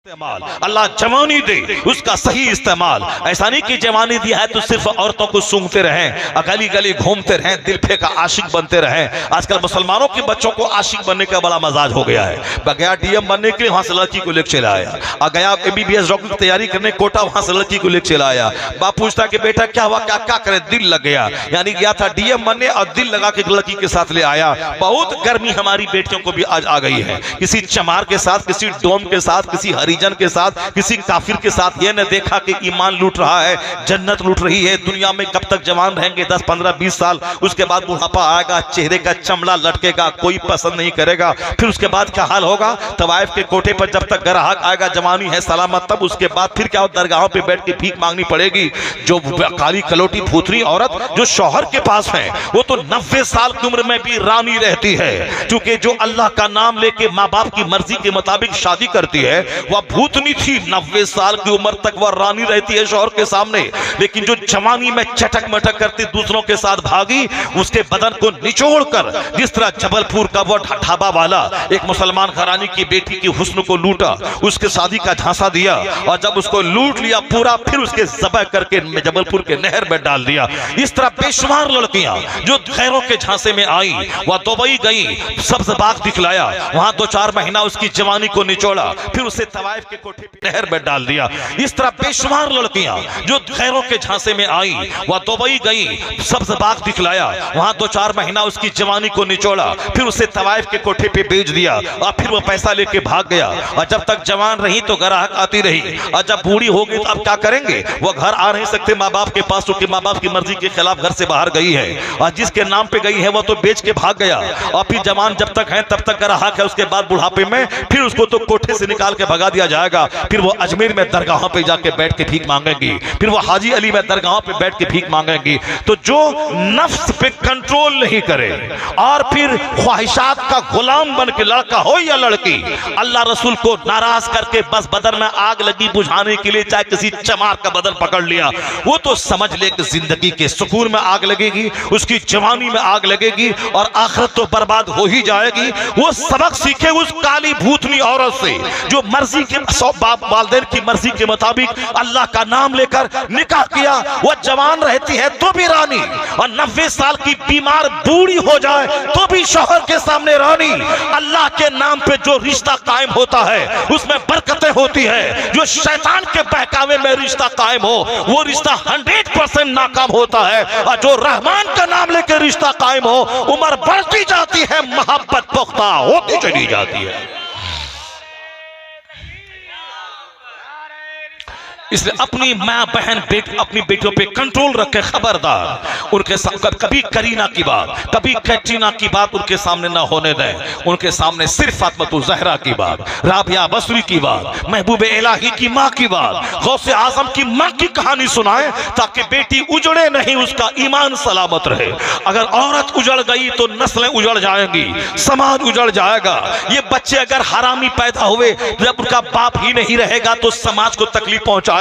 इस्तेमाल अल्लाह जवानी दे, उसका सही इस्तेमाल। ऐसा नहीं कि जवानी दिया है तो सिर्फ औरतों को सूंघते रहें, गली गली घूमते रहें, दिल फेंका आशिक बनते रहें। आजकल मुसलमानों के बच्चों को आशिक बनने का बड़ा मजाज हो गया है। गया डीएम बनने के लिए वहां से लड़की को लेकर चला आया, गया एमबीबीएस डॉक्टर की तैयारी करने कोटा, वहां से लड़की को लेकर चला आया। बाप पूछता कि बेटा क्या हुआ, क्या क्या करे, दिल लग गया। यानी गया था डीएम बनने और दिल लगा के लड़की के साथ ले आया। बहुत गर्मी हमारी बेटियों को भी आज आ गई है, किसी चमार के साथ, किसी डोम के साथ, किसी हरिजन के साथ, किसी काफिर के साथ। ये न देखा कि ईमान लूट रहा है, जन्नत लूट रही है। दुनिया में कब तक जवान रहेंगे, 10, 15, 20 साल, उसके बाद बुढ़ापा आएगा, चेहरे का चमड़ा लटकेगा, कोई पसंद नहीं करेगा। फिर उसके बाद क्या हाल होगा, तवाइफ के कोठे पर जब तक ग्राहक आएगा, जवानी है सलामत, तब उसके बाद फिर क्या हो, दरगाहों पे बैठ के भीख मांगनी पड़ेगी। जो काली कलोटी भूतरी औरत जो शौहर के पास है, वो तो 90 साल की उम्र में भी रानी रहती है, क्योंकि जो अल्लाह का नाम लेके माँ बाप की मर्जी के मुताबिक शादी करती है, वह भूतनी थी। 90 साल की उम्र तक वह रानी रहती है शौहर के सामने। लेकिन जो जवानी में चटक मटक करती दूसरों के साथ भागी, उसके बदन को निचोड़कर, जिस तरह जबलपुर का वो ढाबा वाला एक मुसलमान घराने की बेटी की हुस्न को लूटा, उसके शादी का झांसा दिया, और जब उसको लूट लिया पूरा, फिर उसके ज़बह करके जबलपुर के नहर में डाल दिया। इस तरह बेशुमार लड़कियां जो खैरों के झांसे में आई, वह दुबई गई, सब्ज बाग दिखलाया, वहां 2-4 महीना उसकी जवानी को निचोड़ा, फिर उसे तवाइफ के कोठे पे नहर में डाल दिया। इस तरह बेशुमार लड़कियां जो खैरों के झांसे में आई, वह दुबई गई, सब्ज बाग दिखलाया, वहां 2-4 महीना उसकी जवानी को निचोड़ा, फिर उसे तवाइफ के कोठे पे बेच दिया, और फिर वो पैसा लेके भाग गया। और जब तक जवान रही तो ग्राहक आती रही, और जब बूढ़ी हो गई तो अब क्या करेंगे, वो घर आ नहीं सकते माँ बाप के पास, क्योंकि माँ बाप की मर्जी के खिलाफ घर से बाहर गई है, और जिसके नाम पे गई है वो तो बेच के भाग गया। और फिर जवान जब तक है तब तक ग्राहक है, उसके बाद बुढ़ापे में फिर उसको तो कोठे से निकाल के भगा दिया जाएगा। फिर वो अजमेर में दरगाहों पे जाके बैठ के भीख मांगेंगी, फिर वो हाजी अली में दरगाहों पे बैठ के भीख मांगेंगी। तो जो नफ्स पे कंट्रोल नहीं करे और फिर ख्वाहिशात का गुलाम बन के, लड़का हो या लड़की, अल्लाह रसूल को नाराज करके बस बदन में आग लगी बुझाने के लिए चाहे किसी चमार का बदन पकड़ लिया, वो तो समझ ले कि जिंदगी के सुकून में आग लगेगी, उसकी जवानी में आग लगेगी, और आखिरत तो बर्बाद हो ही जाएगी। वो सबक सीखे उस काली भूतनी औरत से जो मर्जी के बाप वालिदैन की मर्जी के मुताबिक अल्लाह का नाम लेकर निकाह किया। वो जवान रहती है तो भी रानी, और 90 साल की बीमार बूढ़ी हो जाए तो भी शौहर के सामने रानी। अल्लाह के नाम पे जो रिश्ता कायम होता है उसमें बरकतें होती है। जो शैतान के बहकावे में रिश्ता कायम हो, वो रिश्ता 100% नाकाम होता है। और जो रहमान का नाम लेकर रिश्ता कायम हो, उम्र बढ़ती जाती है, मोहब्बत पुख्ता होती चली जाती है। इसलिए अपनी माँ बहन अपनी बेटियों पे कंट्रोल रखे, खबरदार उनके कभी करीना की बात, कभी कैटरीना की बात उनके सामने ना होने दें। उनके सामने सिर्फ फातिमा ज़हरा की बात, राबिया बसरी की बात, महबूब इलाही की माँ की बात, गौसे आजम की माँ की कहानी सुनाएं, ताकि बेटी उजड़े नहीं, उसका ईमान सलामत रहे। अगर औरत उजड़ गई तो नस्लें उजड़ जाएंगी, समाज उजड़ जाएगा। ये बच्चे अगर हरामी पैदा हुए, जब उनका बाप ही नहीं रहेगा तो समाज को तकलीफ पहुंचाएगा,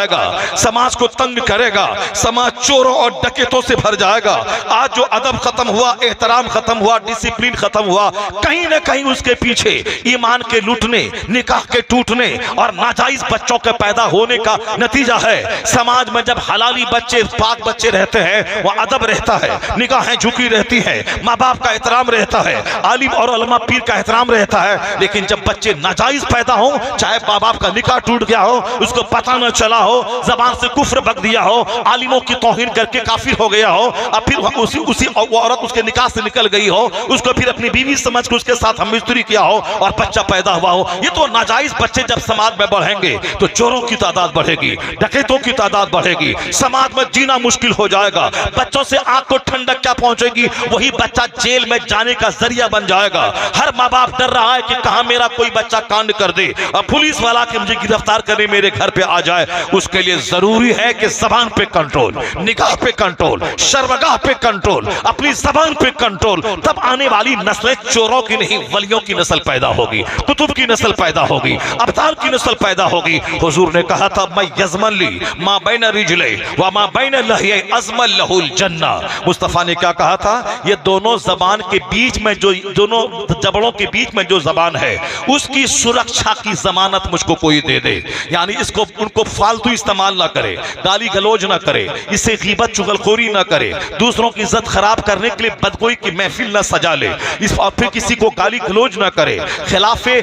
समाज को तंग करेगा, समाज चोरों और डकैतों से भर जाएगा। आज जो अदब खत्म हुआ, एहतराम खत्म हुआ, डिसिप्लिन खत्म हुआ, कहीं ना कहीं उसके पीछे ईमान के लूटने, निकाह के टूटने और नाजायज बच्चों के पैदा होने का नतीजा है। समाज में जब हलाली बच्चे, पाक बच्चे रहते हैं, वह अदब रहता है, निगाहें झुकी रहती है, माँ बाप का एहतराम रहता है, आलिम और उलमा पीर का एहतराम रहता है। लेकिन जब बच्चे नाजायज पैदा हो, चाहे माँ बाप का निकाह टूट गया हो, उसको पता न चला हो, जबान से कुफ्र बक दिया हो, आलिमों की तौहीन करके काफिर हो गया हो, और फिर उसी औरत उसके निकाह से निकल गई हो, उसको फिर अपनी बीवी समझ के उसके साथ हमबिस्तरी किया हो और बच्चा पैदा हुआ हो। ये तो नाजायज बच्चे जब समाज में बढ़ेंगे तो चोरों की तादाद बढ़ेगी, डकैतों की तादाद बढ़ेगी, समाज में जीना मुश्किल हो जाएगा। बच्चों से आंख को ठंडक क्या पहुंचेगी, वही बच्चा जेल में जाने का जरिया बन जाएगा। हर माँ बाप डर रहा है कि कहां मेरा कोई बच्चा कांड कर दे और पुलिस वाला के मुझे गिरफ्तार करने मेरे घर पे आ जाए। उसके लिए जरूरी है कि जबान पे कंट्रोल, निगाह पे कंट्रोल, शर्मगाह पे कंट्रोल, अपनी जबान पे कंट्रोल। तब आने वाली नस्लें चोरों की नहीं वलियों की नस्ल पैदा होगी, कुतुब की नस्ल पैदा होगी, अब्तार की नस्ल पैदा होगी। हुजूर ने कहा था मैं यज़मन ली मा बैन रिजले व मा बैन लहिये अज़मन लहुल जन्ना। मुस्तफा ने क्या कहा था? ये दोनों जबान के बीच में जो, दोनों जबड़ों के बीच में जो जबान है उसकी सुरक्षा की जमानत मुझको कोई दे दे। यानी इसको उनको फालतू इस्तेमाल ना करे, गाली गलौज ना करे, इससे गीबत चुगलखोरी ना करे, दूसरों की इज्जत खराब करने के लिए बदगोई की महफिल ना सजा ले, इस और फिर किसी को गाली गलौज ना करे, खिलाफे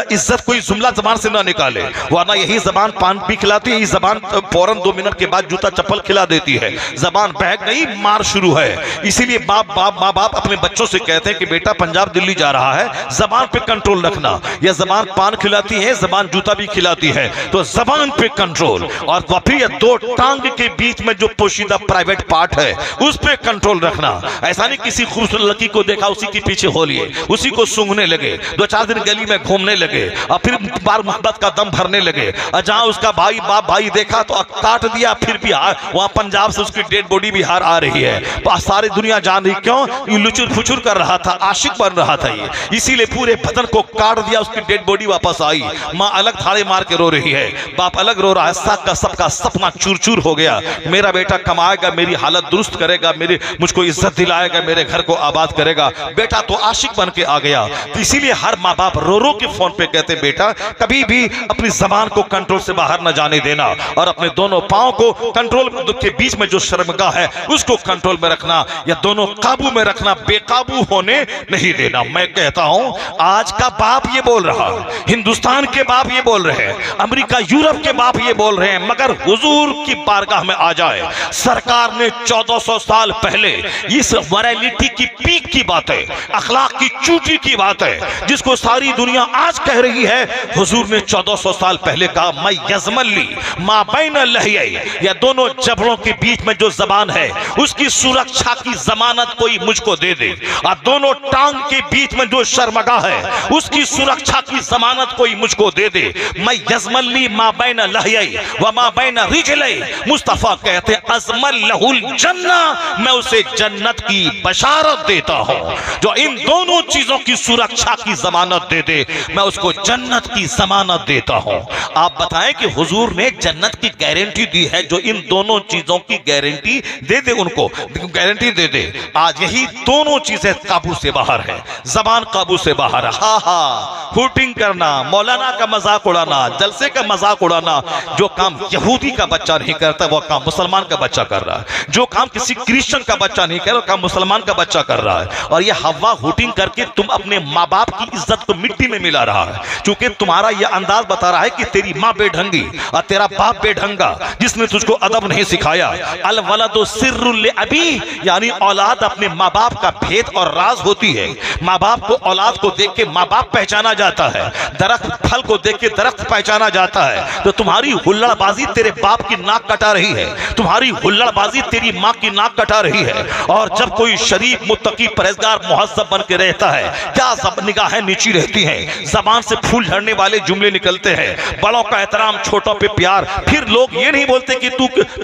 इज्जत कोई जुमला जबान से ना निकाले, वरना यही जबान पान भी खिलाती है, यही जबान फौरन 2 मिनट के बाद जूता चप्पल खिला देती है। जबान बहक नहीं, मार शुरू है। इसीलिए माँ बाप अपने बच्चों से कहते हैं कि बेटा पंजाब दिल्ली जा रहा है, जबान पे कंट्रोल रखना। यह जबान पान खिलाती है, जबान जूता भी खिलाती है, तो जबान पे कंट्रोल। और फिर 2 टांग के बीच में जो पोशीदा प्राइवेट पार्ट है उस पे कंट्रोल रखना। ऐसा नहीं किसी खूबसूरत लड़की को देखा उसी के पीछे हो लिए, उसी को सूंघने लगे, 2-4 दिन गली में घूमने लगे और फिर बार मोहब्बत का दम भरने लगे। और जहां उसका भाई देखा तो काट दिया, फिर भी वहां पंजाब से उसकी डेड बॉडी भी हार आ रही है। सारी दुनिया जान रही, क्यों? लुचुर फुचुर कर रहा था, आशिक बन रहा था ये, इसीलिए पूरे बदन को काट दिया, उसकी डेड बॉडी वापस आई। माँ अलग थाड़े मार के रो रही है, बाप अलग रो रहा है, सबका सपना चूर चूर हो गया। मेरा बेटा कमाएगा, मेरी हालत दुरुस्त करेगा, मुझको इज्जत दिलाएगा, मेरे घर को आबाद करेगा। बेटा तो आशिक बन के आ गया। तो इसीलिए हर माँ बाप रो रो के फोन पे कहते बेटा कभी भी अपनी जबान को कंट्रोल से बाहर न जाने देना, और अपने दोनों पांव को कंट्रोल के बीच में जो शर्मगाह है उसको कंट्रोल में रखना, या दोनों काबू में रखना, बेकाबू होने नहीं देना। मैं कहता हूं आज का बाप ये बोल रहा है, हिंदुस्तान के बाप ये बोल रहे हैं, अमेरिका यूरोप के बाप ये बोल रहे हैं, मगर हुजूर की बारगाह में आ जाए। सरकार ने 1400 साल पहले इस मोरालिटी की पीक की बात है, अखलाक की चूटी की बात है, जिसको सारी दुनिया आज कह रही है, हुजूर ने 1400 साल पहले कहा मैं यज़मन ली मा बैन लहिये, या दोनों जबड़ों के बीच में जो जबान है उसकी सुरक्षा की जमानत कोई मुझको दे दे, और दोनों टांग के बीच में जो शर्मगाह है उसकी सुरक्षा की जमानत कोई मुझको दे दे। मैं यज़मन ली मा बैन लहिये व मा बैन रिजले। मुस्तफा कहते अज़मन लहुल जन्ना, मैं उसे जन्नत की बशारत देता हूं। जो इन दोनों चीजों की सुरक्षा की जमानत दे दे, मैं उसको जन्नत की जमानत देता हूं। आप बताएं कि हुजूर ने जन्नत की गारंटी दी है, जो इन दोनों चीजों की गारंटी दे दे, उनको गारंटी दे दे। आज यही दोनों चीजें काबू से बाहर है, जबान काबू से बाहर है। हा हा हुटिंग करना, मौलाना का मजाक उड़ाना, जलसे का मजाक उड़ाना, जो काम यहूदी का बच्चा नहीं करता वो काम मुसलमान का बच्चा कर रहा है। जो काम किसी क्रिश्चियन का बच्चा नहीं कर रहा, काम मुसलमान का बच्चा कर रहा है। और ये हवा हुटिंग करके तुम अपने माँ बाप की इज्जत को मिट्टी में मिला रहा है, क्योंकि तुम्हारा यह अंदाज बता रहा है कि तेरी माँ बेढंगी और तेरा बाप बेढंगा, जिसने तुझको अदब नहीं सिखाया। अल वलदु सिर्रुल लिअबी, यानी औलाद अपने माँ बाप का भेद और राज होती है। माँ बाप को औलाद को देख के माँ बाप पहचाना जाता है, दरख्त फल को देख के दरख्त पहचाना जाता है। तो तुम्हारी हुल्लड़बाजी तेरे बाप की नाक कटा रही है, तुम्हारी हुल्लड़बाजी तेरी माँ की नाक कटा रही है। और जब कोई शरीफ मुत्तकी परहेजगार मुहज्जब बन के रहता है, क्या सब निगाहें नीची रहती हैं, जबान से फूल झड़ने वाले जुमले निकलते हैं, बड़ों का एहतराम, छोटों पे प्यार। फिर लोग ये नहीं बोलते कि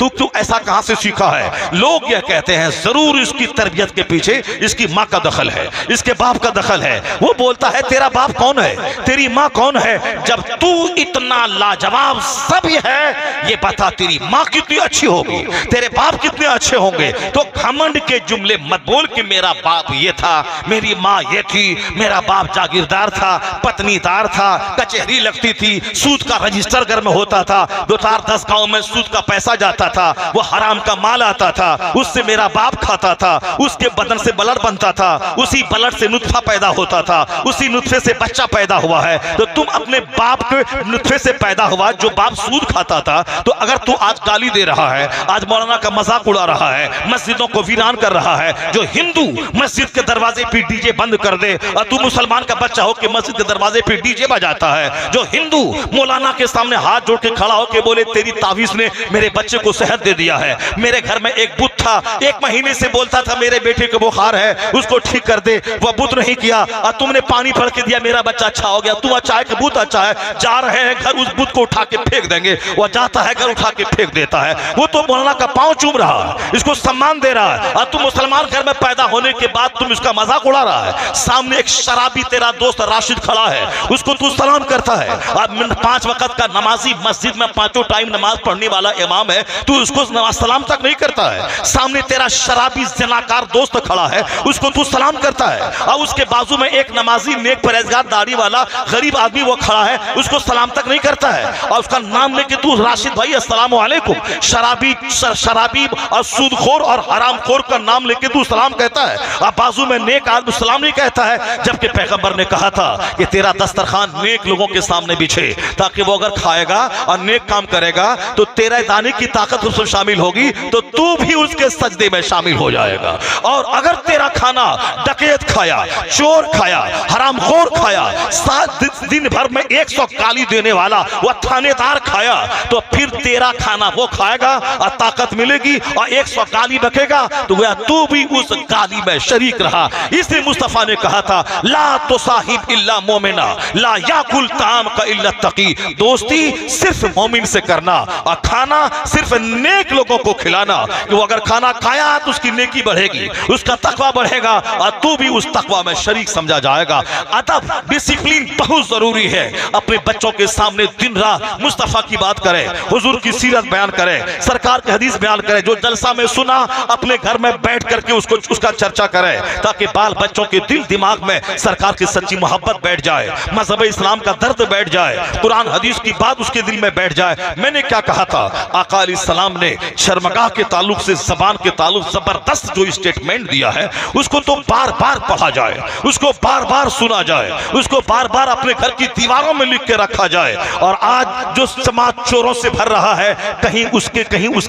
तू ऐसा कहां से सीखा है, लोग यह कहते हैं जरूर इसकी तरबियत के पीछे इसकी माँ का दखल है, इसके बाप का दखल है। वो बोलता है तेरा बाप कौन है, तेरी माँ कौन है, जब तू इतना लाजवाब सब है, ये बता तेरी माँ कितनी अच्छी होगी, तेरे बाप कितने अच्छे होंगे। तो घमंड के जुमले मत बोल कि मेरा बाप ये था, मेरी माँ ये थी, मेरा बाप जागीरदार था, पत्नीदार था, कचहरी लगती थी, सूद का रजिस्टर घर में होता था, 2-4-10 गांव में सूद का पैसा जाता था, वो हराम का माल आता था, उससे मेरा बाप खाता था, उसके बदन से ब्लड बनता था, उसी ब्लड से नुत्फा पैदा होता था, उसी नुत्फे से बच्चा पैदा हुआ है। तो तुम अपने बाप के नुत्फे से पैदा हुआ, जो बाप सूद खाता था। तो अगर तू आज गाली दे रहा है, आज मौलाना का मजाक उड़ा रहा है, मस्जिदों को वीरान कर रहा है, जो हिंदू मस्जिद के दरवाजे पे डीजे बंद कर दे, और तू मुसलमान का बच्चा हो के मस्जिद के दरवाजे पे डीजे बजाता है, जो हिंदू मौलाना के सामने हाथ जोड़ के खड़ा हो के बोले तेरी तावीज ने मेरे बच्चे को सेहत दे दिया है, मेरे घर में एक बुत था, 1 महीने से बोलता था मेरे बेटे को बुखार है, उसको ठीक कर दे, वह बुत नहीं किया, और तुमने पानी भर के दिया, मेरा बच्चा अच्छा हो गया। तू अच्छा है कि बुत अच्छा है, जा रहे हैं घर, उस खुद को उठा के फेंक देंगे। वह जाता है घर उठा के फेंक देता है। वो तो मौलाना का पांव चूम रहा है, इसको सम्मान दे रहा है, और तुम मुसलमान घर में पैदा होने के बाद तुम इसका मजाक उड़ा रहा है। सामने एक शराबी तेरा दोस्त राशिद खड़ा है, उसको तू सलाम करता है। अब 5 वक्त का नमाजी, मस्जिद में 5 टाइम नमाज पढ़ने वाला इमाम है, तू उसको सलाम तक नहीं करता है। सामने तेरा शराबी ज़नाकार दोस्त खड़ा है, उसको तू सलाम करता है। और उसके बाजू में एक नमाजी नेक परहेजगार दाढ़ी वाला गरीब आदमी वो खड़ा है, उसको सलाम तक नहीं करता है। और उसका नाम लेके तू राशिद भाई अस्सलाम वालेकुम, शराबी और सूदखोर और हरामखोर का नाम लेके तू सलाम कहता है। और बाजू में नेक आदमी सलाम नहीं कहता है, जबकि पैगंबर ने कहा था कि तेरा दस्तरखान नेक लोगों के सामने बिछे, ताकि वो अगर खाएगा और नेक काम करेगा तो तेरे दाने की ताकत उसमें शामिल होगी, तो तू भी उसके सजदे में शामिल हो जाएगा। और अगर तेरा खाना डकैत खाया, चोर खाया, हरामखोर खाया, 7 दिन भर में 100 गाली देने वाला वह थानेदार खाया, तो फिर तेरा खाना वो खाएगा और ताकत मिलेगी, और 100 गाली बकेगा तो वह तू भी उस गाली में शरीक रहा। इसलिए मुस्तफा ने कहा था ला तो साहिब इल्ला मोमिना ला याकुल ताम का इल्ला तकी, दोस्ती सिर्फ मोमिन से करना और खाना सिर्फ नेक लोगों को खिलाना। कि वो अगर खाना खाया तो उसकी नेकी बढ़ेगी, उसका तकवा बढ़ेगा, और तू भी उस तकवा में शरीक समझा जाएगा। अदब, डिसिप्लिन बहुत जरूरी है। अपने बच्चों के सामने दिन रात मुस्तफा की बात करें, हुजूर की सीरत बयान करें, सरकार की हदीस बयान करें। जो जलसा में सुना अपने घर में बैठ करके उसका चर्चा करें, ताकि बाल बच्चों के दिल दिमाग में सरकार की सच्ची मोहब्बत बैठ जाए, मजहब इस्लाम का दर्द बैठ जाए, कुरान हदीस की बात उसके दिल में बैठ जाए। मैंने क्या कहा था, आका अलैहिस्सलाम ने शर्मगाह के ताल्लुक से, जबान के ताल्लुक जबरदस्त जो स्टेटमेंट दिया है, उसको तो बार बार पढ़ा जाए, उसको बार बार सुना जाए, उसको बार बार अपने घर की दीवारों में लिख के रखा जाए। और आज जो समाज चोरों से भर रहा है, कहीं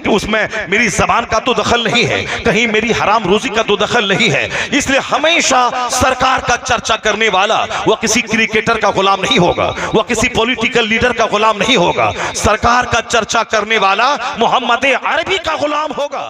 उसमें मेरी जबान का तो दखल नहीं है, कहीं मेरी हराम रोजी का तो दखल नहीं है। इसलिए हमेशा सरकार का चर्चा करने वाला वह किसी क्रिकेटर का गुलाम नहीं होगा, वह किसी पॉलिटिकल लीडर का गुलाम नहीं होगा। सरकार का चर्चा करने वाला मोहम्मद अरबी का गुलाम होगा।